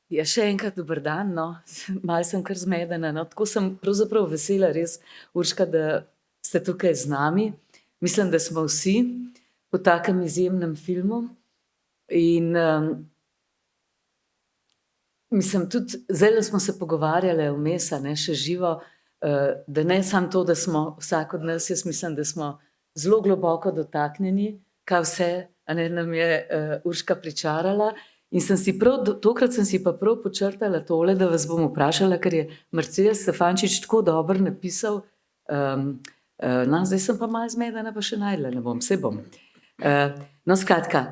Ja, še enkrat dober dan, no. Malo sem kar zmedena, no. Tako sem pravzaprav vesela res, Urška, da ste tukaj z nami. Mislim, da smo vsi po takem izjemnem filmu in, mislim tudi zdajle smo se pogovarjale vmes, a ne, še živo, da ne samo to, da smo vsak od nas, jaz mislim, da smo zelo globoko dotaknjeni, kaj vse, a ne, nam je, Urška pričarala. In sem si prav, tokrat sem si pa prav počrtala tole, da vas bom vprašala, ker je Marcel Štefančič tako dobro napisal, no, zdaj sem pa malo zmedena, pa še našla ne bom, saj bom. No, skratka,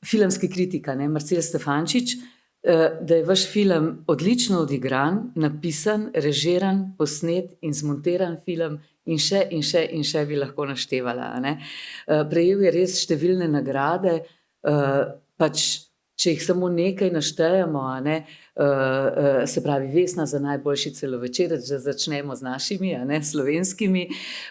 filmski kritik, a ne, Marcel Štefančič, da je vaš film odlično odigran, napisan, režiran, posnet in zmontiran film in še bi lahko naštevala, a ne. Prejel je res številne nagrade, pač če jih samo nekaj naštejemo, a ne, se pravi Vesna za najboljši celovečerec, da začnemo z našimi, a ne, slovenskimi,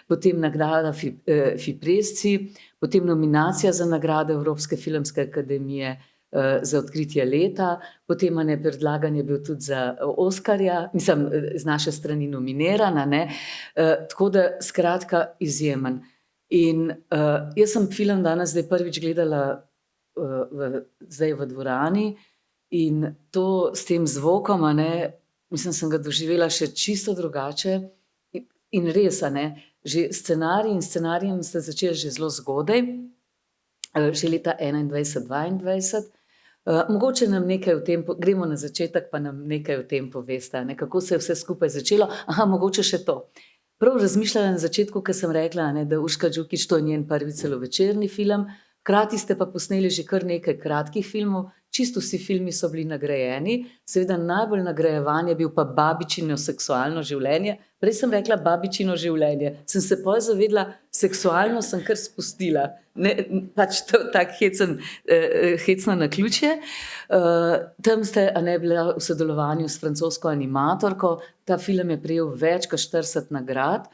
potem nagrada Fipresci, potem nominacija za nagrado Evropske filmske akademije, za odkritje leta, potem, a ne, predlagan je bil tudi za Oskarja, mislim, z naše strani nominiran, a ne, tako da skratka izjemen. In, jaz sem film danes zdaj prvič gledala, zdaj v dvorani in to s tem zvokom, a ne, mislim, sem ga doživela še čisto drugače in res, a ne, že scenarijem ste začeli že zelo zgodaj, že leta 21, 22. Mogoče nam nekaj o tem, gremo na začetek, pa nam nekaj o tem poveste, a ne, kako se je vse skupaj začelo. Mogoče še to. Prav razmišljala na začetku, ko sem rekla, a ne, da Urška Đukić, to je njen prvi celovečerni film, hkrati ste pa posneli že kar nekaj kratkih filmov, čisto vsi filmi so bili nagrajeni, seveda najbolj nagrajevan je bil pa Babičino seksualno življenje. Prej sem rekla Babičino življenje, sem se pol zavedla, seksualno sem kar spustila, ne, pač to tak hecno naključje. Tam ste, a ne, bila v sodelovanju s francosko animatorko, ta film je prejel več kot 40 nagrad,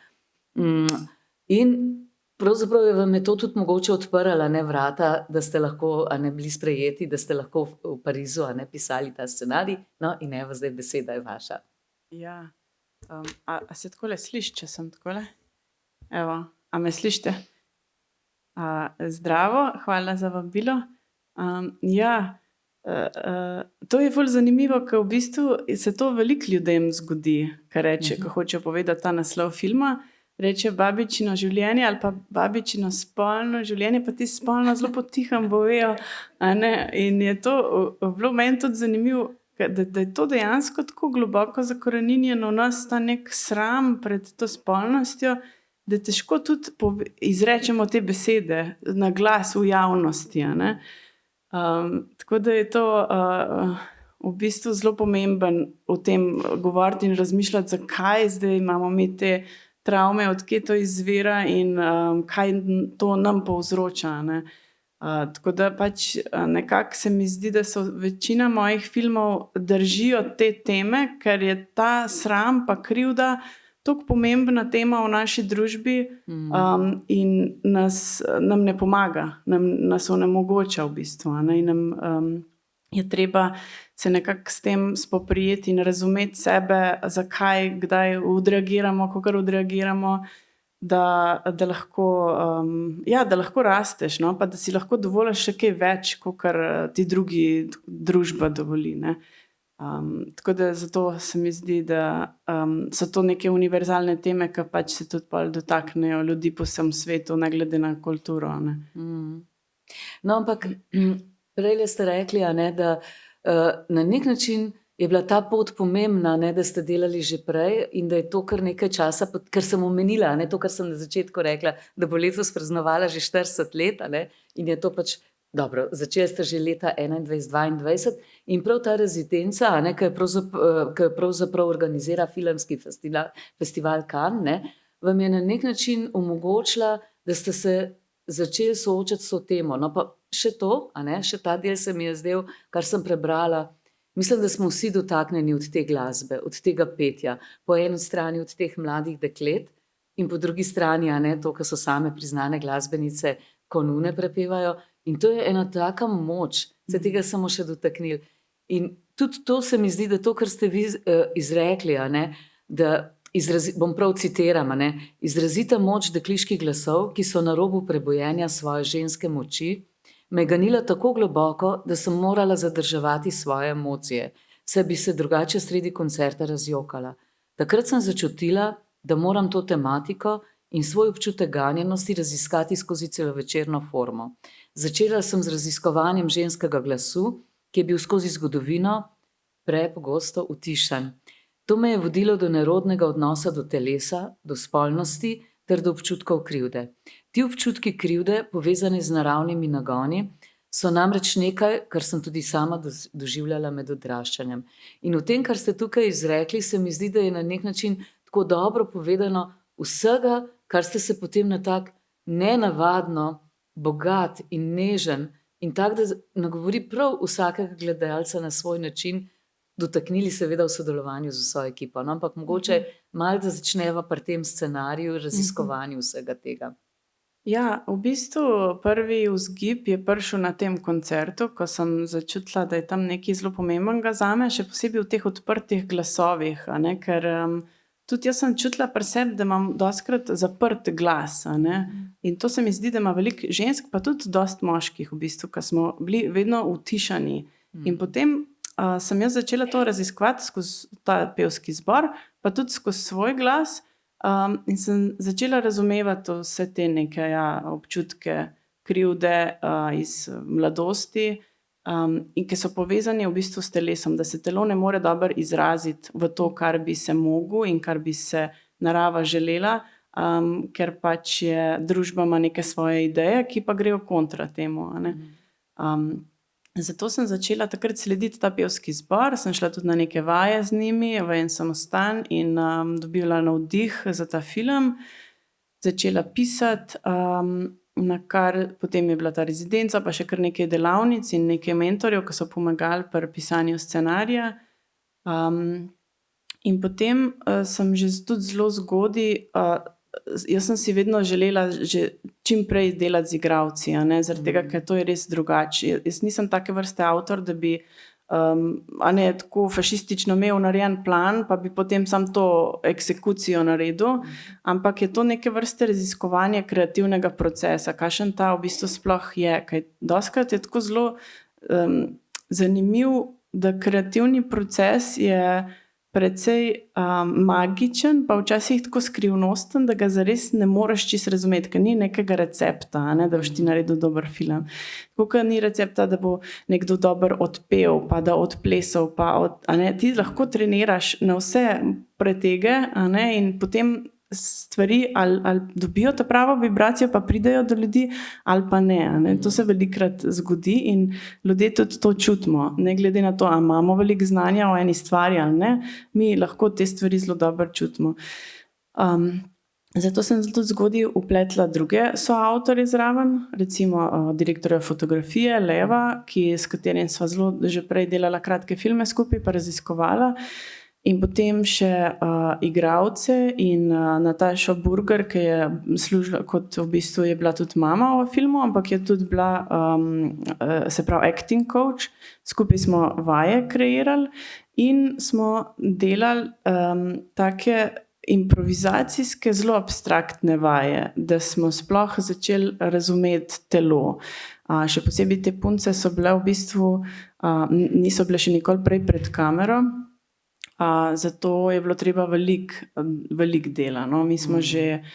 in pravzaprav vam je to tudi mogoče odprlo, a ne, vrata, da ste lahko, a ne, bili sprejeti, da ste lahko v Parizu, a ne, pisali ta scenarij. No, in evo, zdaj beseda je vaša. Ja, a se takole sliši, če sem takole? Evo, a me slišite? Zdravo, hvala za vabilo. Ja, to je ful zanimivo, ker v bistvu se to veliko ljudem zgodi, ko reče, ko hočejo povedati ta naslov filma, reče Babičino življenje ali pa Babičino spolno življenje, pa ti spolno zelo potihem povejo, a ne, in je to bilo meni tudi zanimivo, da je to dejansko tako globoko zakoreninjeno v nas, ta neki sram pred to spolnostjo, da težko tudi izrečemo te besede na glas v javnosti, a ne. Tako da je to, v bistvu zelo pomemben o tem govoriti in razmišljati, zakaj zdaj imamo mi te travme, od kje to izvira in, kaj to nam povzroča, a ne. Tako da pač, nekako se mi zdi, da so večina mojih filmov držijo te teme, ker je ta sram pa krivda toliko pomembna tema v naši družbi, in nam ne pomaga, nas onemogoča v bistvu, a ne, in nam, je treba se nekako s tem spoprijeti in razumeti sebe, zakaj, kdaj odreagiramo, kakor odreagiramo, da lahko, ja, da lahko rasteš, no, pa da si lahko dovoliš še kaj več, kakor ti družba dovoli, ne. Tako da zato se mi zdi, da, so to neke univerzalne teme, ke pač se tudi pol dotaknejo ljudi po vsem svetu, ne glede na kulturo, a ne. No, ampak prejle ste rekli, a ne, da, na neki način je bila ta pot pomembna, ne, da ste delali že prej in da je to kar nekaj časa, ker sem omenila, a ne, to, kar sem na začetku rekla, da bo letos praznovala že 40 let, a ne, in je to pač dobro, začeli ste že leta 21, 22 in prav ta rezidenca, a ne, ke pravzaprav organizira filmski festival Cannes, ne, vam je na neki način omogočila, da ste se začeli soočati s to temo. No, pa še to, a ne, še ta del se mi je zdel, kar sem prebrala, mislim, da smo vsi dotaknjeni od te glasbe, od tega petja, po eni strani od teh mladih deklet in po drugi strani, a ne, to, ke so same priznane glasbenice, ko nune prepevajo, in to je ena taka moč, se tega samo še dotaknili. In tudi to se mi zdi, da to, kar ste vi izrekli, a ne, da bom prav citiram, a ne, izrazita moč dekliških glasov, ki so na robu prebojenja svoje ženske moči, me je ganila tako globoko, da sem morala zadrževati svoje emocije, saj bi se drugače sredi koncerta razjokala. Takrat sem začutila, da moram to tematiko in svoj občutek ganjenosti raziskati skozi celovečerno formo. Začela sem z raziskovanjem ženskega glasu, ki je bil skozi zgodovino prepogosto utišan. To me je vodilo do nerodnega odnosa do telesa, do spolnosti ter do občutkov krivde. Ti občutki krivde, povezani z naravnimi nagoni, so namreč nekaj, kar sem tudi sama doživljala med odraščanjem. In v tem, kar ste tukaj izrekli, se mi zdi, da je na nek način tako dobro povedano vsega, kar ste se potem na tak nenavadno, bogat in nežen in tak, da nagovori prav vsakega gledalca na svoj način, dotaknili seveda v sodelovanju z vso ekipo. No, ampak mogoče malo da začneva pri tem scenariju, raziskovanju vsega tega. Ja, v bistvu prvi vzgib je prišel na tem koncertu, ko sem začutila, da je tam nekaj zelo pomembnega zame, še posebej v teh odprtih glasovih, a ne, ker tudi jaz sem čutila pri sebi, da imam dostikrat zaprt glas, a ne, in to se mi zdi, da ima veliko žensk, pa tudi dosti moških v bistvu, ki smo bili vedno utišani. In potem sem jaz začela to raziskovati skozi ta pevski zbor, pa tudi skozi svoj glas, in sem začela razumevati vse te neke občutke krivde iz mladosti, in ki so povezani v bistvu s telesom, da se telo ne more dobro izraziti v to, kar bi se mogel in kar bi se narava želela, ker pač družba ima neke svoje ideje, ki pa grejo kontra temu, a ne. Zato sem začela takrat slediti ta pevski zbor, sem šla tudi na neke vaje z njimi, v en samostan in dobila navdih za ta film, začela pisati, na kar potem je bila ta rezidenca, pa še kar nekaj delavnic in nekaj mentorjev, ki so pomagali pri pisanju scenarija. In potem sem že tudi zelo zgodaj, jaz sem si vedno želela že čim prej delati z igralci, a ne, zaradi tega, ker to je res drugače. Jaz nisem take vrste avtor, da bi a ne, tako fašistično imel narejen plan, pa bi potem samo to eksekucijo naredil, ampak je to neke vrste raziskovanje kreativnega procesa, kakšen ta v bistvu sploh je, kaj dostikrat je tako zelo zanimiv, da kreativni proces je precej magičen, pa včasih tako skrivnosten, da ga zares ne moreš čisto razumeti, ker ni nekega recepta, a ne, da boš ti naredil dober film. Tako kot ni recepta, da bo nekdo dobro odpel, pa da odplesal, pa a ne, ti lahko treniraš na vse pretege, a ne, in potem stvari ali dobijo ta pravo vibracijo, pa pridejo do ljudi, ali pa ne, a ne. To se velikokrat zgodi in ljudje tudi to čutimo, ne glede na to, ali imamo veliko znanja o eni stvari ali ne, mi lahko te stvari zelo dobro čutimo. Zato sem tudi zgodaj vpletla druge soavtorje zraven, recimo direktorja fotografije Leva, s katerim sva zelo že prej delala kratke filme skupaj, pa raziskovala. In potem še igralce in Natašo Burger, ki je služila kot v bistvu je bila tudi mama v filmu, ampak je tudi bila se pravi acting coach. Skupaj smo vaje kreirali in smo delali take improvizacijske, zelo abstraktne vaje, da smo sploh začeli razumeti telo. Še posebej te punce so bile v bistvu, niso bile še nikoli prej pred kamero, zato je bilo treba veliko dela, no. Mi smo že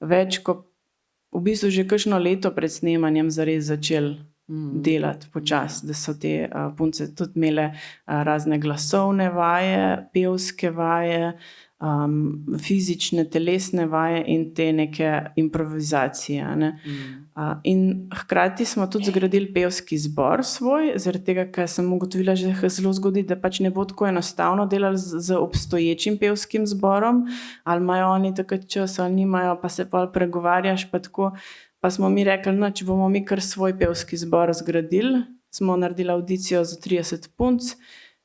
več kot, v bistvu že kakšno leto pred snemanjem zares začeli delati počasi, da so te punce tudi imele razne glasovne vaje, pevske vaje, fizične, telesne vaje in te neke improvizacije, a ne. In hkrati smo tudi zgradili pevski zbor svoj, zaradi tega, ker sem ugotovila že zelo zgodaj, da pač ne bo tako enostavno delati z obstoječim pevskim zborom, ali imajo oni takrat čas ali nimajo, pa se pol pregovarjaš, pa tako. Pa smo mi rekli, no, če bomo mi kar svoj pevski zbor zgradili, smo naredili avdicijo za 30 punc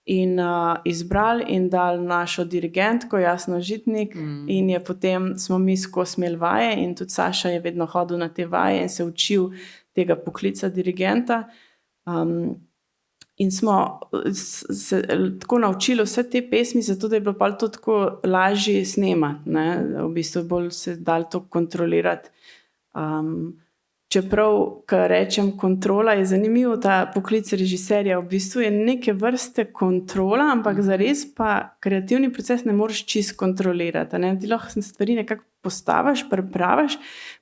in izbrali in dali našo dirigentko Jasno Žitnik in je potem smo mi skozi imeli vaje in tudi Saša je vedno hodil na te vaje in se učil tega poklica dirigenta. In smo se tako naučili vse te pesmi, zato da je bilo pa to tako lažje snemati, ne? V bistvu bolj se dalo to kontrolirati. Čeprav, ko rečem kontrola, je zanimivo, ta poklic režiserja v bistvu je neke vrste kontrola, ampak zares pa kreativni proces ne moreš čisto kontrolirati. Ne? Ti lahko stvari nekako postaviš, pripraviš,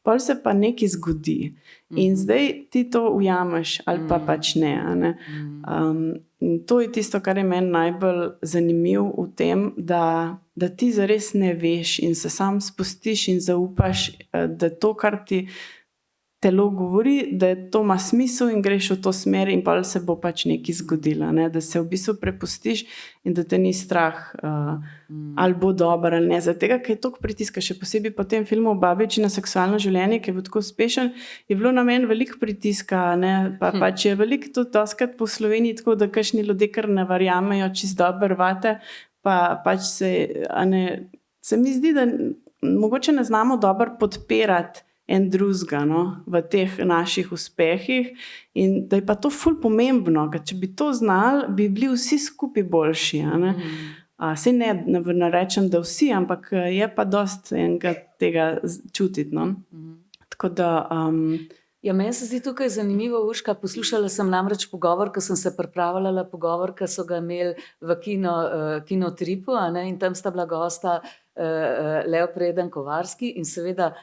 pol se pa nekaj zgodi. In zdaj ti to ujameš ali pa pač ne. Ne? In to je tisto, kar je meni najbolj zanimivo v tem, da ti zares ne veš in se sam spustiš in zaupaš, da to, kar ti telo govori, da to ima smisel in greš v to smer in pa se bo pač nekaj zgodilo. Ne? Da se v bistvu prepustiš in da te ni strah, ali bo dobro ali ne. Zaradi tega, ker je toliko pritiska, še posebej po tem filmu Babičino seksualno življenje, ki je bil tako uspešen, je bilo na meni veliko pritiska, ne? Pač je veliko tudi doskrat po Sloveniji tako, da kakšni ljudje kar ne verjamejo čisto dobro vate, pa pač se mi zdi, da mogoče ne znamo dobro podpirati en drugega, no, v teh naših uspehih in da je pa to ful pomembno, ker če bi to znali, bi bili vsi skupaj boljši. Ne? Saj ne rečem, da vsi, ampak je pa dosti enega tega čutiti. No? Tako da... Ja, meni se zdi tukaj zanimivo, Urška, poslušala sem namreč pogovor, ko sem se pripravljala pogovor, ko so ga imeli v Kinotripu, in tam sta bila gosta Leo Preden Kovarski in seveda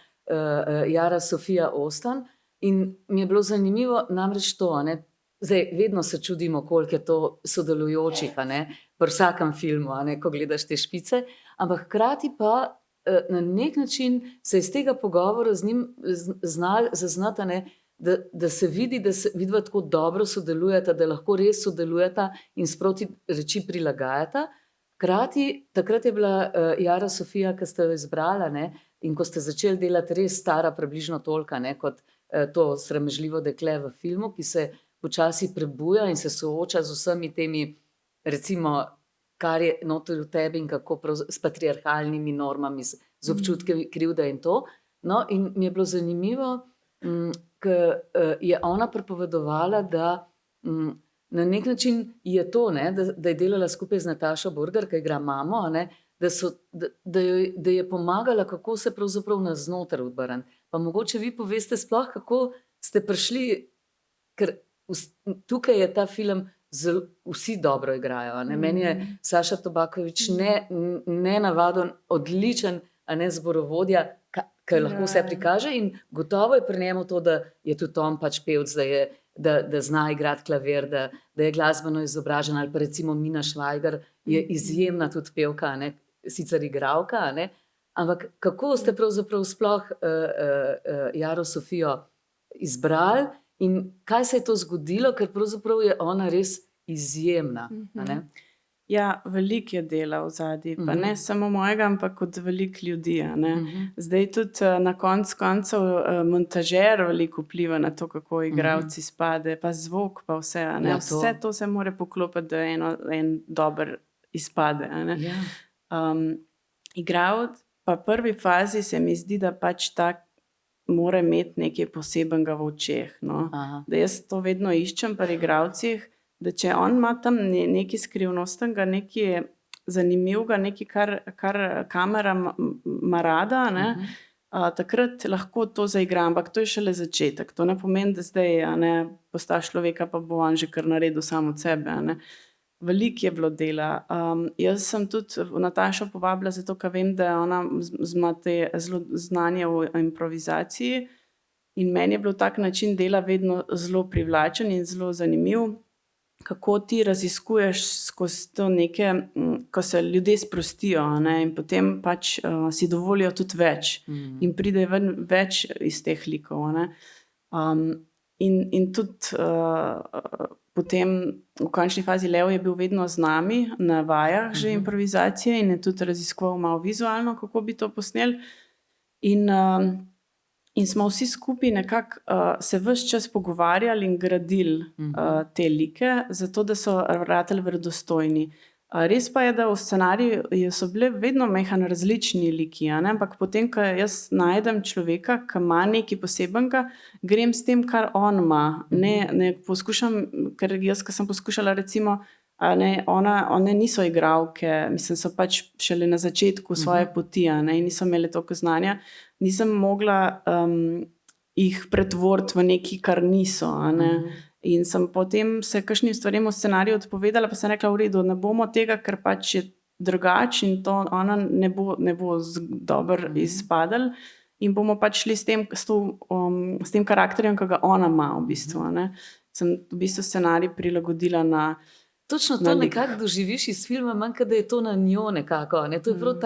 Jara Sofia Ostan in mi je bilo zanimivo namreč to, zdaj vedno se čudimo, koliko je to sodelujočih, pri vsakem filmu, ko gledaš te špice, ampak hkrati pa na nek način se iz tega pogovora z njim znali zaznati, da se vidi, da se vidva tako dobro sodelujeta, da lahko res sodelujeta in sproti reči prilagajata. Hkrati, takrat je bila Jara Sofia, ki ste jo izbrala, in ko ste začeli delati res stara, približno tolika, kot to sramežljivo dekle v filmu, ki se počasi prebuja in se sooča z vsemi temi, recimo, kar je noter v tebi in kako s patriarhalnimi normami, z občutki krivde in to. No, in mi je bilo zanimivo, ker je ona pripovedovala, da na nek način je to, da je delala skupaj z Natašo Burger, ki igra mamo, da je pomagala, kako se pravzaprav navznoter odbrniti. Pa mogoče vi poveste sploh, kako ste prišli, ker tukaj je ta film, vsi dobro igrajo. Meni je Saša Tobaković nenavaden, odličen, zborovodja, ki lahko vse prikaže in gotovo je pri njemu to, da je tudi on pač pevc, da zna igrati klavir, da je glasbeno izobražen, ali pa recimo Mina Švajger je izjemna tudi pevka, sicer igralka, ampak kako ste pravzaprav sploh Jaro Sofijo izbrali in kaj se je to zgodilo, ker pravzaprav je ona res izjemna. Ja, veliko je dela v zadnji, pa ne samo mojega, ampak od veliko ljudi. Zdaj tudi na koncev montažer veliko vpliva na to, kako igralci spade, pa zvok, pa vse. Ja, vse to se mora poklopiti, da en dober izpade. Igralec pa v prvi fazi se mi zdi, da pač tak mora imeti nekaj posebenega v očeh. No? Da jaz to vedno iščem pri igralcih, da če on ima tam nekaj skrivnostnega, nekaj zanimivega, nekaj, kar kamera ima rada, takrat lahko to zaigra, ampak to je šele začetek. To ne pomeni, da zdaj postaš človeka, pa bo on že kar naredil sam od sebe. Veliko je bilo dela. Jaz sem tudi Natašo povabila, zato ker vem, da ona ima te zelo znanje v improvizaciji in meni je bilo tak način dela vedno zelo privlačen in zelo zanimiv. Kako ti raziskuješ skozi to neke, ko se ljudje sprostijo, in potem pač si dovolijo tudi več in pride več iz teh likov. In tudi potem v končni fazi Leo je bil vedno z nami na vajah že improvizacije in je tudi raziskoval malo vizualno, kako bi to posneli. In smo vsi skupaj nekako se ves čas pogovarjali in gradili te like, zato da so ratali verodostojni. Res pa je, da v scenariju so bile vedno mehano različni liki, a ne? Ampak potem, ko jaz najdem človeka, ki ima nekaj posebenega, grem s tem, kar on ima. Ne poskušam, ker jaz, ko sem poskušala recimo, a ne, one niso igralke, mislim, so pač šele na začetku svoje poti, a ne, in niso imeli toliko znanja, nisem mogla jih pretvoriti v nekaj, kar niso, a ne. In sem potem se kakšnim stvarem v scenariju odpovedala, pa sem rekla, v redu, ne bomo tega, ker pač je drugače in to ona ne bo dobro izpadel in bomo pač šli s tem karakterjem, ki ga ona ima v bistvu, a ne. Sem v bistvu scenarij prilagodila na Točno to nekako doživiš iz filma, manjka, da je to na njo nekako, ne. To je prav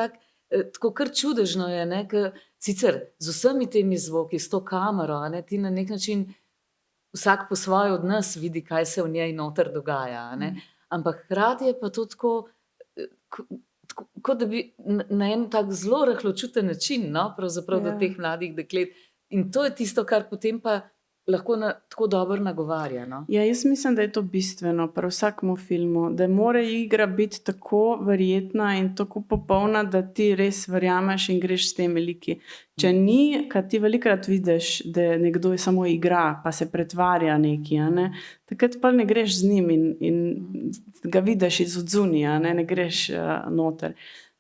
tako kar čudežno je, ne, ker sicer z vsemi temi zvoki, s to kamero, a ne, ti na nek način vsak po svoje od nas vidi, kaj se v njej noter dogaja, a ne. Ampak hkrati je pa to tako, kot da bi na en tak zelo rahločuten način, no, pravzaprav do teh mladih deklet. In to je tisto, kar potem pa lahko tako dobro nagovarja, no. Ja, jaz mislim, da je to bistveno pri vsakemu filmu, da mora igra biti tako verjetna in tako popolna, da ti res verjameš in greš s temi liki. Če ni, kad ti velikokrat vidiš, da nekdo samo igra, pa se pretvarja nekaj, a ne, takrat pa ne greš z njim in ga vidiš iz odzunaj, a ne greš noter.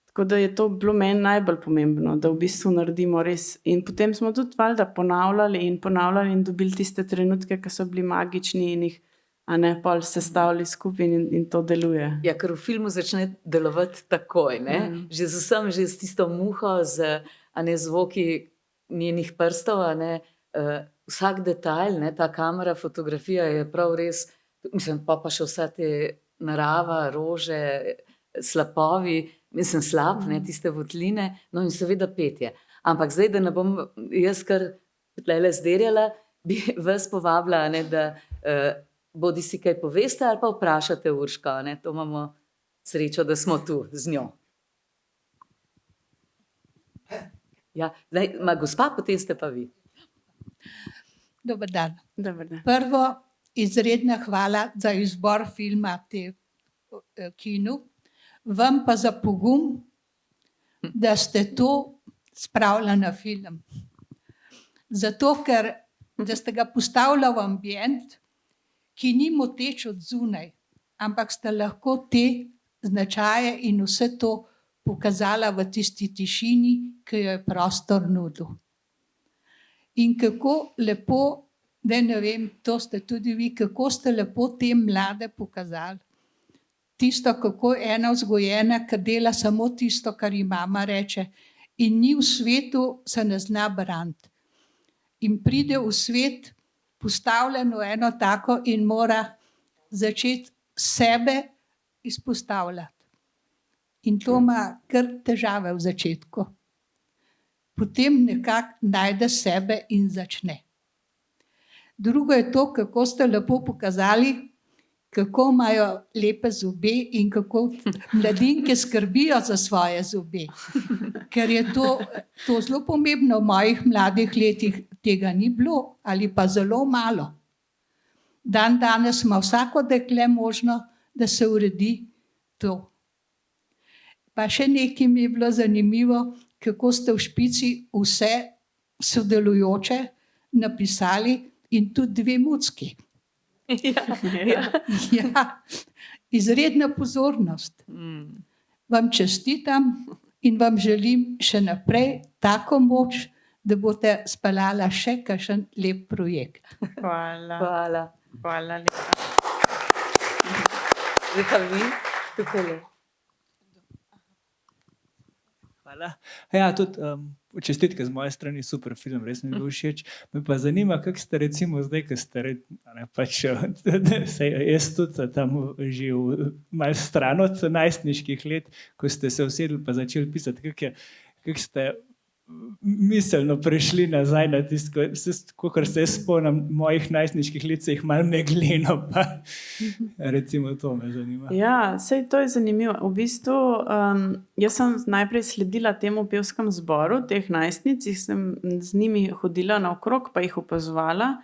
Tako da je to bilo meni najbolj pomembno, da v bistvu naredimo res. In potem smo tudi valjda ponavljali in dobili tiste trenutke, ki so bili magični in jih, a ne, pol sestavili skupaj in to deluje. Ja, ker v filmu začne delovati takoj, ne. Že z vsem, že s tisto muho, a ne, zvoki njenih prstov, a ne, vsak detajl, ne, ta kamera, fotografija je prav res, mislim, pa še vsa te narava, rože, slapovi, mislim, slap, ne, tiste votline, no in seveda petje. Ampak zdaj, da ne bom jaz kar tlele zderjala, bi vas povabila, a ne, da bodi si kaj poveste ali pa vprašate Urško, a ne, to imamo srečo, da smo tu z njo. Ja, zdaj, gospa, potem ste pa vi. Dober dan. Dober dan. Prvo, izredna hvala za izbor filma te kinu. Vam pa za pogum, da ste to spravili na film. Zato, ker da ste ga postavili v ambient, ki ni moteč od zunaj, ampak ste lahko te značaje in vse to pokazala v tisti tišini, ki jo je prostor nudil. In kako lepo, da ne vem, to ste tudi vi, kako ste lepo te mlade pokazali. Tisto, kako je ena vzgojena, ki dela samo tisto, kar ji mama reče, in ni v svetu, se ne zna braniti. In pride v svet postavljeno eno tako in mora začeti sebe izpostavljati. In to ima kar težave v začetku. Potem nekako najde sebe in začne. Drugo je to, kako ste lepo pokazali, kako imajo lepe zobe in kako mladinke skrbijo za svoje zobe. Ker je to zelo pomembno, v mojih mladih letih tega ni bilo ali pa zelo malo. Danes ima vsako dekle možno, da se uredi to. Pa še nekaj mi je bilo zanimivo, kako ste v Špici vse sodelujoče napisali in tudi 2 mucki. Ja, izredna pozornost. Vam čestitam in vam želim še naprej tako moč, da boste speljala še kakšen lep projekt. Hvala. Hvala. Hvala lepa. Zdaj pa vi, tukaj. Hvala. Ja, tudi čestitke z moje strani, super film, res mi je bil všeč. Me pa zanima, kako ste recimo zdaj, ko ste pač, jaz tudi tam že malo stran od najstniških let, ko ste se usedli pa začeli pisati, kako ste miselno prišli nazaj na tisto, kakor se jaz spomnim mojih najstniških let, se jih malo megleno, pa recimo to me zanima. Ja, sej to je zanimivo. V bistvu, jaz sem najprej sledila temu pevskem zboru, teh najstnic, sem z njimi hodila naokrog, pa jih opazovala.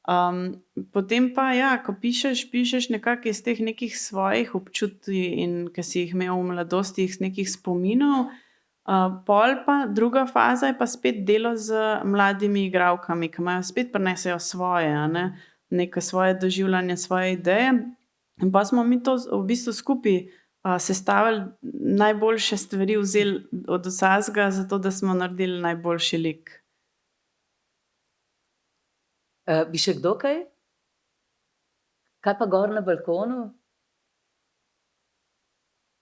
Potem pa, ja, ko pišeš nekako iz teh nekih svojih občutij in ki si jih imel v mladosti, iz nekih spominov. Pol pa druga faza je pa spet delo z mladimi igralkami, ki imajo spet prinesejo svoje, a ne, neke svoje doživljanje, svoje ideje. In pa smo mi to v bistvu skupaj sestavili najboljše stvari, vzeli od vsakega, zato da smo naredili najboljši lik. Bi še kdo kaj? Kaj pa gor na balkonu?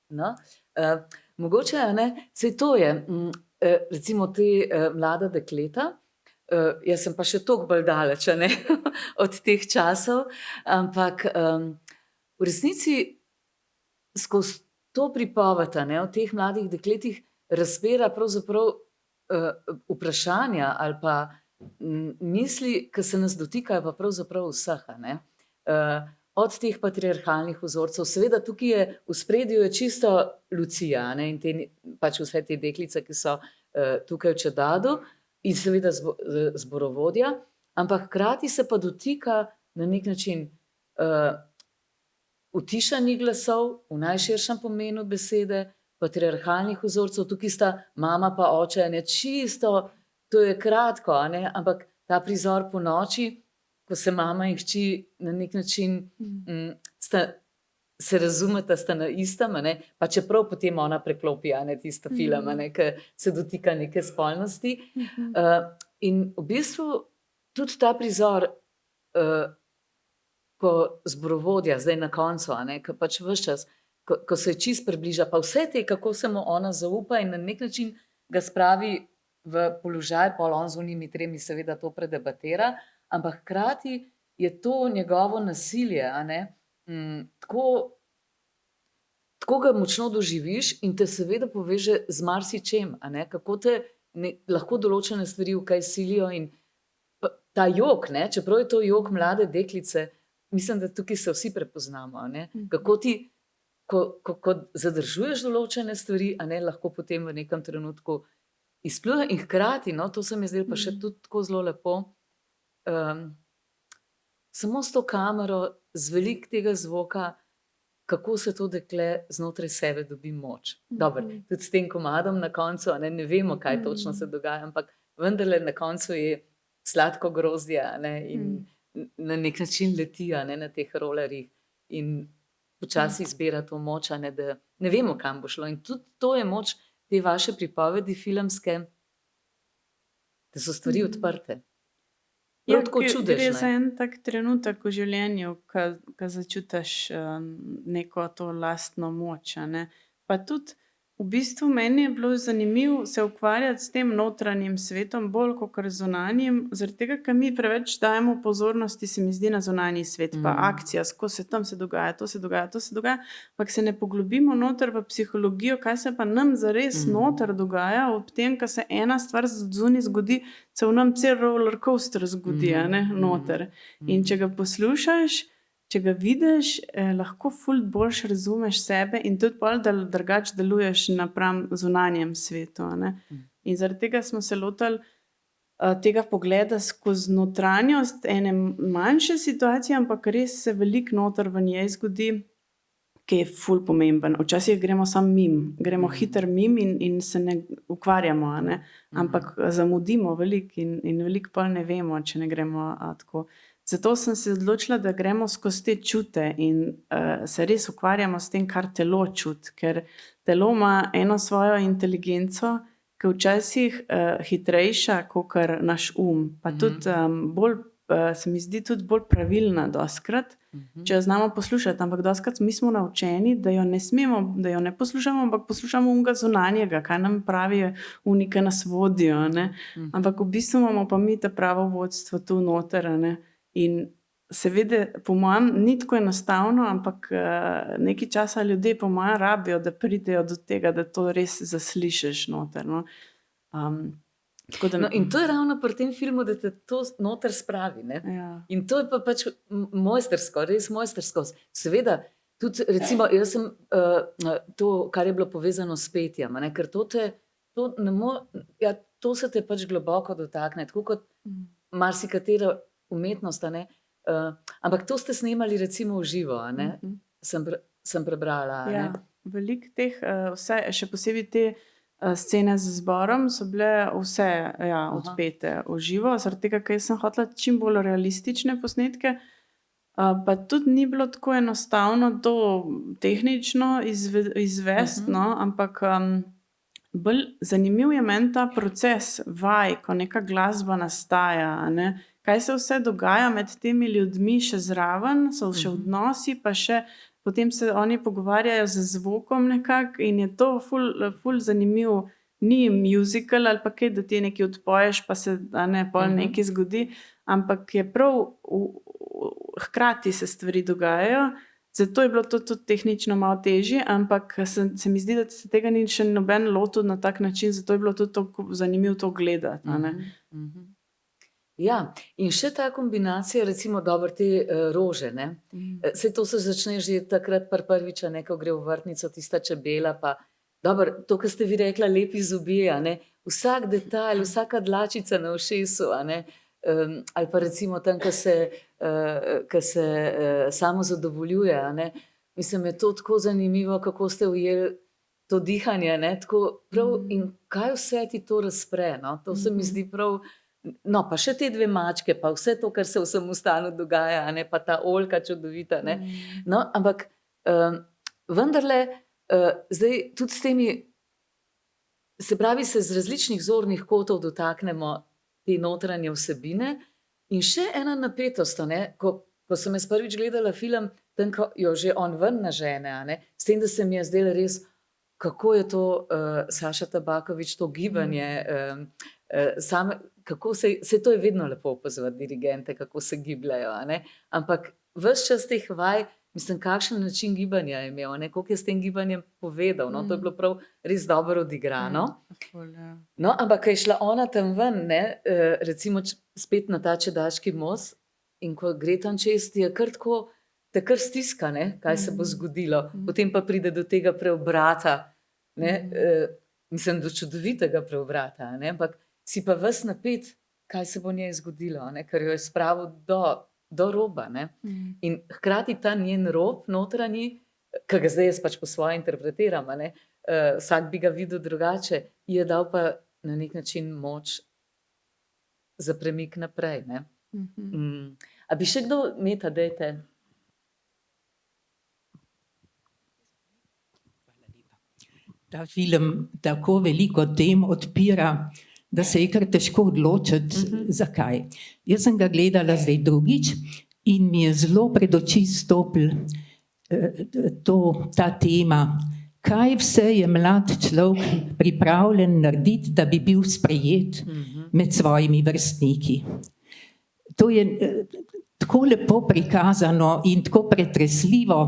No, mogoče, a ne, saj to je, recimo te mlada dekleta, jaz sem pa še toliko bolj daleč, a ne, od teh časov, ampak v resnici skozi to pripoved, a ne, o teh mladih dekletih razpira pravzaprav vprašanja ali pa misli, ki se nas dotikajo pa pravzaprav vseh, a ne. Od teh patriarhalnih vzorcev, seveda tukaj je v ospredju je čisto Lucija, a ne, in pač vse te deklice, ki so tukaj v Čedadu, in seveda zborovodja, ampak hkrati se pa dotika na nek način utišanih glasov v najširšem pomenu besede, patriarhalnih vzorcev, tukaj sta mama pa oče, a ne, čisto, to je kratko, a ne, ampak ta prizor po noči, ko se mama in hči na nek način se razumeta, sta na istem, a ne, pa čeprav potem ona preklopi, a ne, tisto film, a ne, ki se dotika neke spolnosti. In v bistvu tudi ta prizor, ko zborovodja, zdaj na koncu, a ne, ki pač ves čas, ko se čist približa, pa vse te, kako se mu ona zaupa in na nek način ga spravi v položaj, pol on z unimi tremi seveda to predebatira, ampak hkrati je to njegovo nasilje, a ne, tako ga močno doživiš in te seveda poveže z marsičem, a ne, kako te lahko določene stvari v kaj silijo in ta jok, ne, čeprav je to jok mlade deklice, mislim, da tukaj se vsi prepoznamo, a ne, kako ti, ko zadržuješ določene stvari, a ne, lahko potem v nekem trenutku izpluje in hkrati, no, to se mi zdelo pa še tudi tako zelo lepo, samo s to kamero, z veliko tega zvoka, kako se to dekle znotraj sebe dobi moč. Dobro, tudi s tem komadom na koncu, a ne vemo, kaj točno se dogaja, ampak vendarle na koncu je sladko grozdje, a ne, in na nek način leti, a ne, na teh rolerjih in počasi izbira to moč, a ne, da ne vemo, kam bo šlo. In tudi to je moč te vaše pripovedi filmske, da so stvari odprte. Ja, Prav tako gre čudežne. za en tak trenutek v življenju, ko začutiš neko to lastno moč, a ne. Pa tudi v bistvu meni je bilo zanimivo se ukvarjati s tem notranjim svetom bolj kakor zunanjim, zaradi tega, ker mi preveč dajemo pozornosti, se mi zdi, na zunanji svet, pa akcija, skozi se tam se dogaja, to se dogaja, ampak se ne poglobimo noter v psihologijo, kaj se pa nam zares noter dogaja, ob tem, ko se ena stvar zunaj zgodi, se v nam cel roller coaster zgodi, a ne, noter. In če ga poslušaš, če ga vidiš, lahko ful boljše razumeš sebe in tudi pol drugače deluješ napram zunanjem svetu, a ne. In zaradi tega smo se lotili tega pogleda skozi notranjost ene manjše situacije, ampak res se veliko noter v njej zgodi, ki je ful pomemben. Včasih gremo samo mimo, gremo hitro mimo in se ne ukvarjamo, a ne. Ampak zamudimo veliko in veliko pol ne vemo, če ne gremo tako. Zato sem se odločila, da gremo skozi te čute in se res ukvarjamo s tem, kar telo čuti, ker telo ima eno svojo inteligenco, ki včasih hitrejša kakor naš pa tudi bolj, se mi zdi tudi bolj pravilna dostikrat, če jo znamo poslušati, ampak dostikrat mi smo naučeni, da jo ne smemo, da jo ne poslušamo, ampak poslušamo onega zunanjega, kaj nam pravijo oni, ki nas vodijo, ne. Ampak v bistvu imamo pa mi ta pravo vodstvo tu noter, a ne. In seveda, po mojem, ni tako enostavno, ampak nekaj časa ljudje po mojem rabijo, da pridejo do tega, da to res zaslišiš noter, no. Tako da, No, in to je ravno pri tem filmu, da te to noter spravi, ne. ja. In to je pa pač mojstrsko, res mojstrsko. Seveda, tudi recimo, jaz sem to, kar je bilo povezano s petjem, a ne, ker to se te pač globoko dotakne, tako kot marsikatera umetnost, a ne. Ampak to ste snemali recimo v živo, a ne? Sem prebrala, a ne? Ja, veliko teh, vse, še posebej te scene z zborom so bile vse odpete v živo, zaradi tega, ker sem hotela čim bolj realistične posnetke, pa tudi ni bilo tako enostavno to tehnično izvesti, no, ampak bolj zanimiv je meni ta proces vaj, ko neka glasba nastaja, a ne. Kaj se vse dogaja med temi ljudmi še zraven, so še odnosi, pa še potem se oni pogovarjajo z zvokom nekako in je to ful zanimiv, ni musical ali pa kaj, da ti nekaj odpoješ, pa se pol nekaj zgodi, ampak je prav hkrati se stvari dogajajo, zato je bilo to tudi tehnično malo težje, ampak se mi zdi, da se tega ni še noben lotil na tak način, zato je bilo tudi zanimivo to gledati, a ne. Ja, in še ta kombinacija, recimo dobro te rože, ne. Saj to se začne že takrat prvič, a ne, ko gre v vrtnico tista čebela, pa dobro, to, kar ste vi rekla, lepi zobje, a ne, vsak detajl, vsaka dlačica na ušesu, a ne, ali pa recimo tam, ko se samo zadovoljuje, a ne. Mislim, je to tako zanimivo, kako ste ujeli to dihanje, ne, tako prav, in kaj vse ti to razpre, no, to se mi zdi prav. No, pa še te dve mačke, pa vse to, kar se v samostanu dogaja, a ne, pa ta oljka čudovita, ne. No, ampak vendarle, zdaj tudi s temi, se pravi, se z različnih zornih kotov dotaknemo te notranje vsebine in še ena napetost, a ne, ko sem jaz prvič gledala film, tam, ko jo že on ven nažene, a ne, s tem, da se mi je zdelo res, kako je to Saša Tabaković, to gibanje, kako se to je vedno lepo opazovati dirigente, kako se gibljajo, a ne, ampak ves čas teh vaj, mislim, kakšen način gibanja je imel, ne, koliko je s tem gibanjem povedal, no, to je bilo prav res dobro odigrano. No, ampak, ko je šla ona tam ven, ne, recimo spet na ta Čedaški most in ko gre tam čez, ti je kar tako, te kar stiska, ne, kaj se bo zgodilo, potem pa pride do tega preobrata, ne, mislim, do čudovitega preobrata, ne, ampak si pa ves napet, kaj se bo njej zgodilo, ne, ker jo je spravil do roba, ne. In hkrati ta njen rob notranji, ki ga zdaj jaz pač po svoje interpretiram, a ne, vsak bi ga videl drugače, je dal pa na nek način moč za premik naprej, ne. A bi še kdo, Meta, dajte? Ta film tako veliko tem odpira, da se je kar težko odločiti, zakaj. Jaz sem ga gledala zdaj drugič in mi je zelo pred oči stopil ta tema, kaj vse je mlad človek pripravljen narediti, da bi bil sprejet med svojimi vrstniki. To je tako lepo prikazano in tako pretresljivo,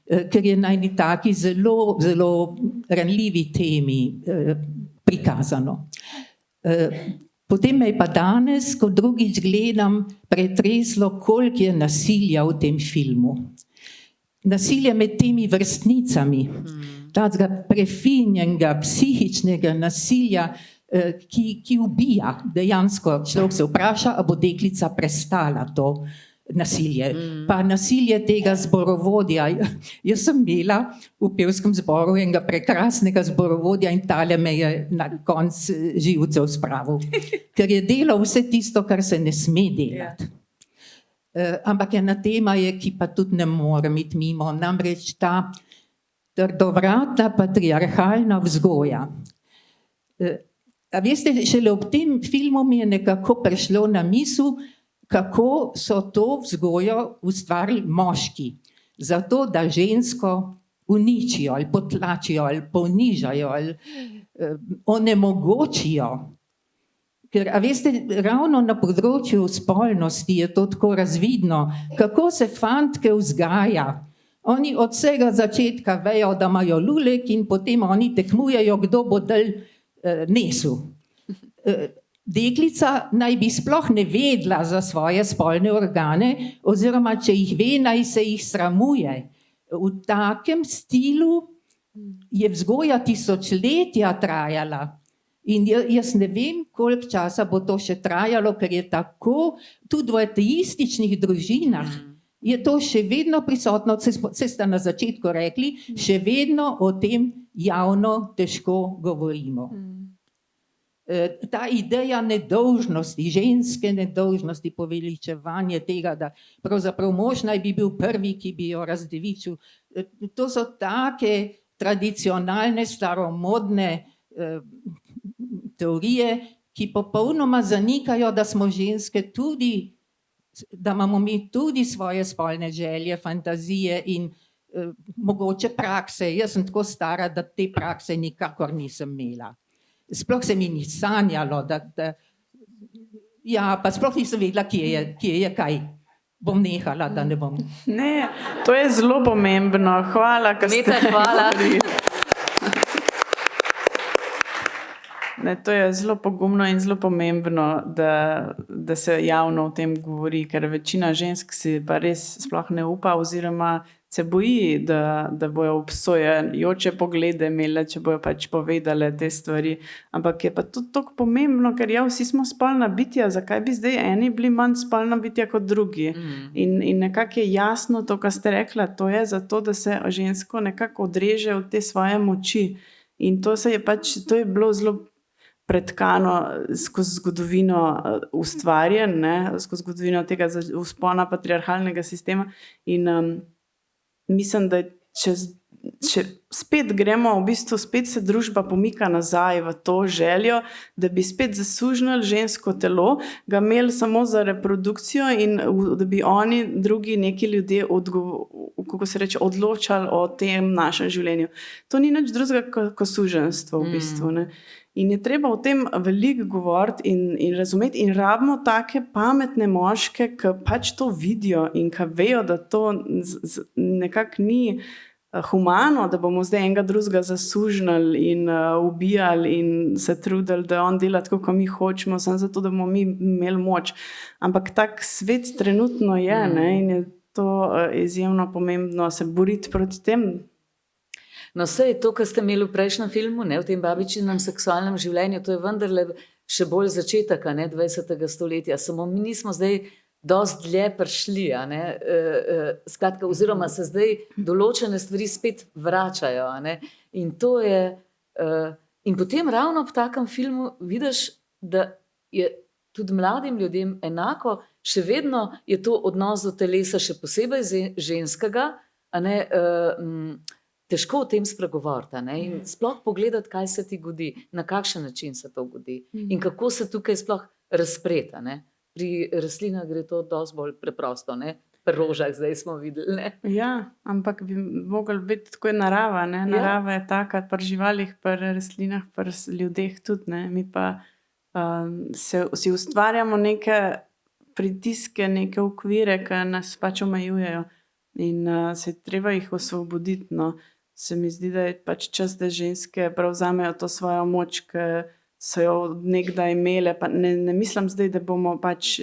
ker je na eni taki zelo, zelo ranljivi temi prikazano. Potem me je pa danes, ko drugič gledam, pretreslo, koliko je nasilja v tem filmu. Nasilje med temi vrstnicami, takega prefinjenega, psihičnega nasilja, ki ubija. Dejansko človek se vpraša, a bo deklica prestala to nasilje. Pa nasilje tega zborovodja. Jaz sem imela v pevskem zboru enega prekrasnega zborovodja in tale me je na konc živcev spravil. Ker je delal vse tisto, kar se ne sme delati. Ampak ena tema je, ki pa tudi ne morem iti mimo, namreč ta trdovratna patriarhalna vzgoja. A veste, šele ob tem filmu mi je nekako prišlo na misel, kako so to vzgojo ustvarili moški, zato da žensko uničijo ali potlačijo ali ponižajo ali onemogočijo. Ker, a veste, ravno na področju spolnosti je to tako razvidno, kako se fantke vzgaja. Oni od vsega začetka vejo, da imajo lulek in potem oni tekmujejo, kdo bo dalj nesel. Deklica naj bi sploh ne vedela za svoje spolne organe, oziroma če jih ve, naj se jih sramuje. V takem stilu je vzgoja tisočletja trajala In jaz ne vem, koliko časa bo to še trajalo, ker je tako, tudi v ateističnih družinah je to še vedno prisotno, saj ste na začetku rekli, še vedno o tem javno težko govorimo. Ta ideja nedolžnosti, ženske nedolžnosti, poveličevanje tega, da pravzaprav mož naj bi bil prvi, ki bi jo razdevičil. To so take tradicionalne, staromodne teorije, ki popolnoma zanikajo, da smo ženske tudi, da imamo mi tudi svoje spolne želje, fantazije in mogoče prakse. Jaz sem tako stara, da te prakse nikakor nisem imela. Sploh se mi ni sanjalo, ja, pa sploh nisem vedela, kje je kaj. Bom nehala, da ne bom. Ne, to je zelo pomembno. Hvala, ker ste Meta, hvala. Ne, to je zelo pogumno in zelo pomembno, da se javno o tem govori, ker večina žensk si pa res sploh ne upa oziroma se boji, da bojo obsojajoče poglede imele, če bojo pač povedale te stvari. Ampak je pa tudi tako pomembno, ker ja, vsi smo spolna bitja, zakaj bi zdaj eni bili manj spolna bitja kot drugi? In nekako je jasno to, kar ste rekla, to je zato, da se žensko nekako odreže od te svoje moči. In to je bilo zelo pretkano skozi zgodovino ustvarjen, skozi zgodovino tega vzpona patriarhalnega sistema. In mislim, da če spet gremo, v bistvu spet se družba pomika nazaj v to željo, da bi spet zasužnili žensko telo, ga imeli samo za reprodukcijo in da bi oni, drugi neki ljudje kako se reče, odločali o tem našem življenju. To ni nič drugega kot suženstvo v bistvu. Ne? In je treba o tem veliko govoriti in razumeti in rabimo take pametne moške, ki pač to vidijo in ki vejo, da to nekako ni humano, da bomo zdaj enega drugega zasužnili in ubijali in se trudili, da on dela tako, kot mi hočemo, samo zato, da bomo mi imeli moč. Ampak tak svet trenutno je, ne? In je to izjemno pomembno se boriti proti tem. No, vse je to, kar ste imeli v prejšnjem filmu, v tem babičinem seksualnem življenju, to je vendarle še bolj začetek 20. stoletja. Samo mi nismo zdaj dosti dlje prišli, skratka, oziroma se zdaj določene stvari spet vračajo. In to je, in potem ravno v takem filmu vidiš, da je tudi mladim ljudem enako, še vedno je to odnos do telesa, še posebej ženskega, težko o tem spregovoriti in sploh pogledati, kaj se ti godi, na kakšen način se to godi in kako se tukaj sploh razpreti. Pri rastlinah gre to dosti bolj preprosto, pri rožah zdaj smo videli. Ja, ampak bi mogli biti tako narava. Narava je taka, pri živalih, pri rastlinah, pri ljudeh tudi. Mi pa si ustvarjamo neke pritiske, neke okvire, ki nas pač omejujejo in se treba jih osvoboditi. Se mi zdi, da je pač čas, da ženske prevzamejo to svojo moč, ki so jo nekdaj imele. Pa ne mislim zdaj, da bomo pač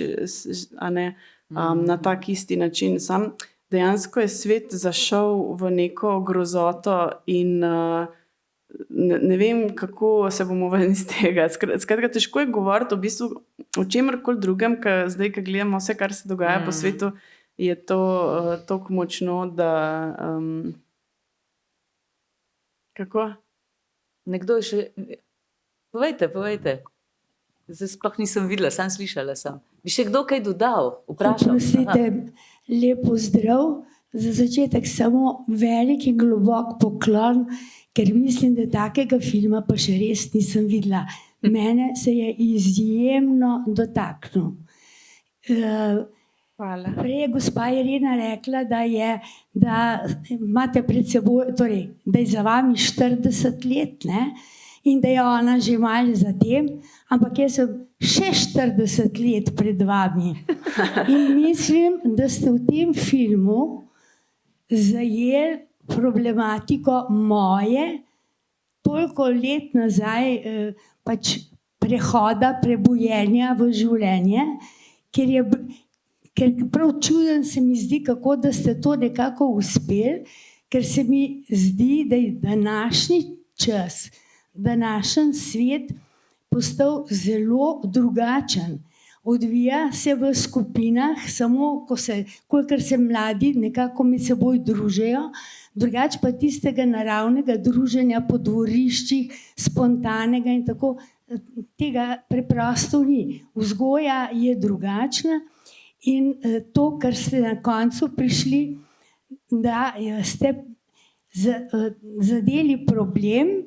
na tak isti način. Sam dejansko je svet zašel v neko grozoto in ne vem, kako se bomo ven iz tega. Skratka, težko je govoriti v bistvu o čemerkoli drugem, zdaj, ko gledamo vse, kar se dogaja po svetu, je to toliko močno, da... Kako? Nekdo je še... Povejte. Zdaj sploh nisem videla, sam slišala sem. Bi še kdo kaj dodal? Vprašal? Oprostite, lepo zdrav. Za začetek samo velik in globok poklon, ker mislim, da takega filma pa še res nisem videla. Mene se je izjemno dotaknil. Hvala. Prej je gospa Irena rekla, da imate pred seboj, torej, da je za vami 40 let, in da je ona že malo za tem, ampak jaz sem še 40 let pred vami. In mislim, da ste v tem filmu zajeli problematiko moje, toliko let nazaj, pač prehoda, prebujenja v življenje, ker prav čuden se mi zdi, kako da ste to nekako uspeli, ker se mi zdi, da je današnji čas, današnji svet postal zelo drugačen. Odvija se v skupinah, samo kolikor se mladi nekako med seboj družijo, drugače pa tistega naravnega druženja po dvoriščih, spontanega in tako, tega preprosto ni. Vzgoja je drugačna in to, kar ste na koncu prišli, da ste zadeli problem,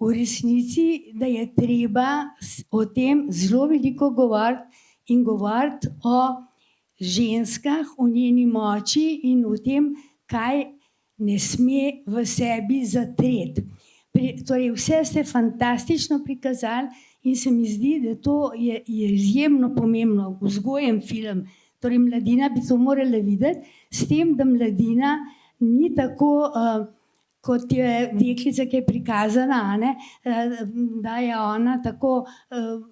v resnici, da je treba o tem zelo veliko govoriti in govoriti o ženskah, o njeni moči in o tem, kaj ne sme v sebi zatreti. Torej, vse ste fantastično prikazali in se mi zdi, da to je izjemno pomembno, vzgojen film. Torej, mladina bi to morala videti, s tem, da mladina ni tako, kot je deklica, ki je prikazana, da je ona tako,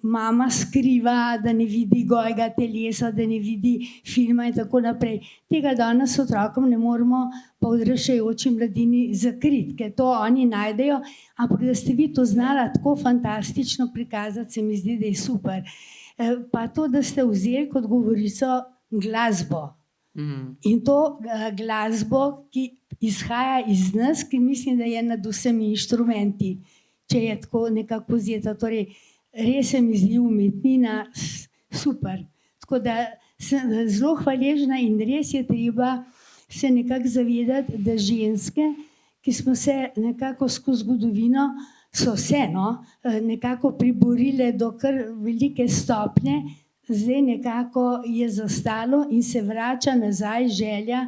mama skriva, da ne vidi gojega telesa, da ne vidi filma in tako naprej. Tega danes otrokom ne moremo pa odraščajoči mladini zakriti, ker to oni najdejo, ampak da ste vi to znala tako fantastično prikazati, se mi zdi, da je super. Pa to, da ste vzeli kot govorico glasbo. In to glasbo, ki izhaja iz nas, ki mislim, da je nad vsemi inštrumenti, če je tako nekako vzeta. Torej, res se mi zdi umetnina super. Tako da sem zelo hvaležna in res je treba se nekako zavedati, da ženske, ki smo se nekako skozi zgodovino, so se nekako priborile do kar velike stopnje, zdaj nekako je zastalo in se vrača nazaj želja,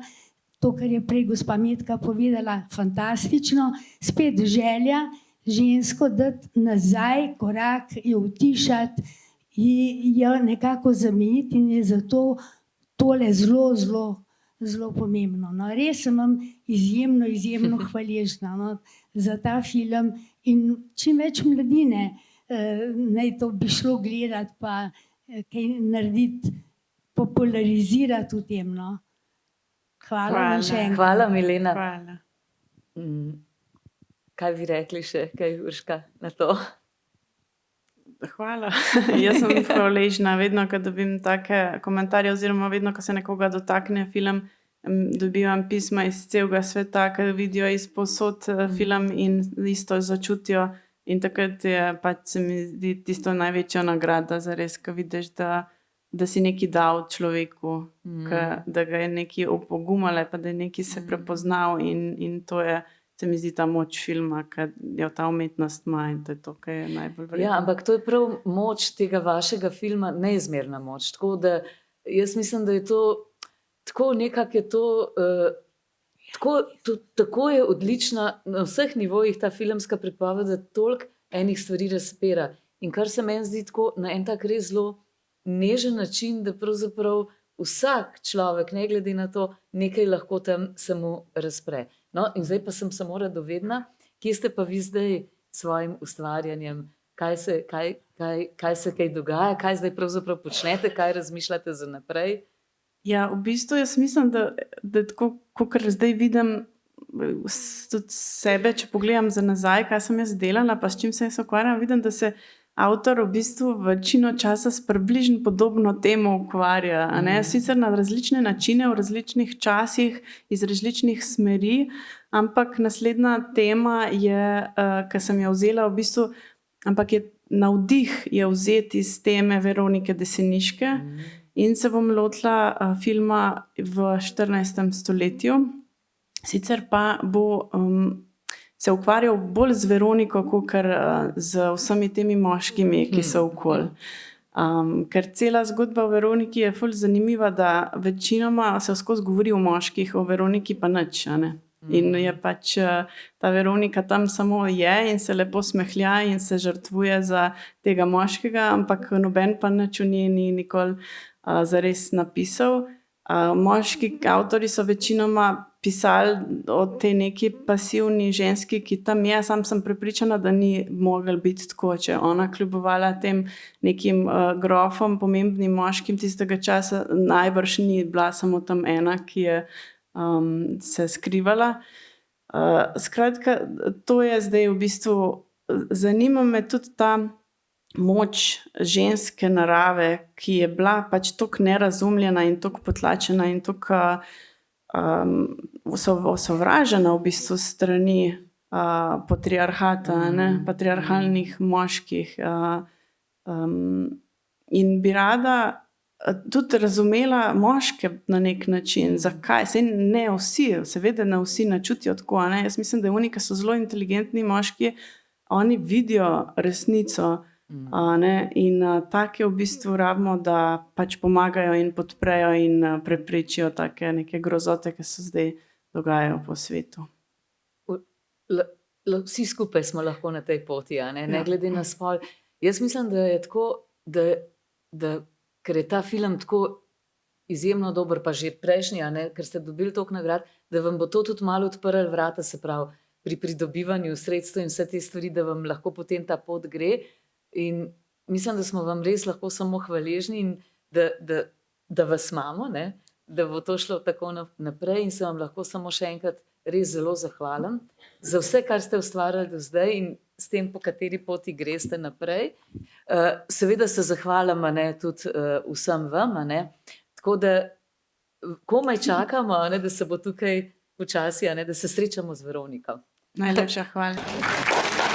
to, kar je prej gospa Metka povedala, fantastično, spet želja žensko dati nazaj, korak, jo utišati, jo nekako zamejiti in je zato tole zelo, zelo, zelo pomembno. No, res sem vam izjemno, izjemno hvaležna za ta film in čim več mladine naj to bi šlo gledati pa kaj narediti, popularizirati v tem. Hvala vam še enkrat. Hvala, Milena. Hvala. Kaj bi rekli še, kaj Urška na to? Hvala. Jaz sem hvaležna, vedno, ko dobim take komentarje, oziroma vedno, ko se nekoga dotakne film, dobivam pisma iz celega sveta, ki vidijo izposod film in isto začutijo. In takrat je pač se mi zdi tisto največja nagrada, zares, ko vidiš, da si nekaj dal človeku, da ga je nekaj opogumale, pa da je nekaj se prepoznal in to je, se mi zdi ta moč filma, ki jo ta umetnost ima in to je to, kar je najbolj vredno. Ja, ampak to je prav moč tega vašega filma, neizmerna moč. Tako da jaz mislim, da je to, tako nekako je to, tako je odlična na vseh nivojih ta filmska pripoved, da toliko enih stvari razpira. In kar se meni zdi tako na en tak res zelo nežen način, da pravzaprav vsak človek, ne glede na to, nekaj lahko tam samo razpre. No, in zdaj pa sem samo radovedna, kje ste pa vi zdaj s svojim ustvarjanjem, kaj se kaj dogaja, kaj zdaj pravzaprav počnete, kaj razmišljate za naprej? Ja, v bistvu jaz mislim, da tako, kakor zdaj vidim tudi sebe, če pogledam za nazaj, kaj sem jaz delala, pa s čim se jaz ukvarjam, vidim, da se avtor v bistvu večino časa s približno podobno temo ukvarja. Sicer na različne načine, v različnih časih, iz različnih smeri, ampak naslednja tema je, ki sem jo vzela v bistvu, ampak je navdih je vzeti iz teme Veronike Deseniške, in se bom lotila filma v 14. stoletju. Sicer pa bo se ukvarjal bolj z Veroniko, kakor z vsemi temi moškimi, ki so okoli. Ker cela zgodba o Veroniki je ful zanimiva, da večinoma se skozi govori o moških, o Veroniki pa nič, ne? In je pač ta Veronika tam samo je in se lepo smehlja in se žrtvuje za tega moškega, ampak noben pa nič v njej ni nikoli zares napisal. Moški avtori so večinoma pisali o tej neki pasivni ženski, ki tam je, sam sem prepričana, da ni mogel biti tako, če ona kljubovala tem nekim grofom, pomembnim moškim tistega časa, najbrž ni bila samo tam ena, ki je se skrivala. Skratka, to je zdaj v bistvu, zanima me tudi ta moč ženske narave, ki je bila pač tako nerazumljena in tako potlačena in tako osovražena v bistvu strani patriarhata, patriarhalnih moških. In bi rada tudi razumela moške na nek način, zakaj. Saj ne vsi, seveda ne vsi ne čutijo tako. Ne? Jaz mislim, da oni, ki so zelo inteligentni moški, oni vidijo resnico. In take v bistvu rabimo, da pač pomagajo in podprejo in preprečijo take neke grozote, ki se zdaj dogajajo po svetu. Vsi skupaj smo lahko na tej poti, ne glede na spol. Jaz mislim, da je tako, ker je ta film tako izjemno dober, pa že prejšnji, ker ste dobili toliko nagrad, da vam bo to tudi malo odprlo vrata, se pravi, pri pridobivanju sredstev in vse te stvari, da vam lahko potem ta pot gre. In mislim, da smo vam res lahko samo hvaležni in da vas imamo, da bo to šlo tako naprej in se vam lahko samo še enkrat res zelo zahvalim za vse, kar ste ustvarjali do zdaj in s tem, po kateri poti greste naprej. Seveda se zahvalim tudi vsem vam, tako da komaj čakamo, da se bo tukaj počasi, da se srečamo z Veroniko. Najlepša hvala.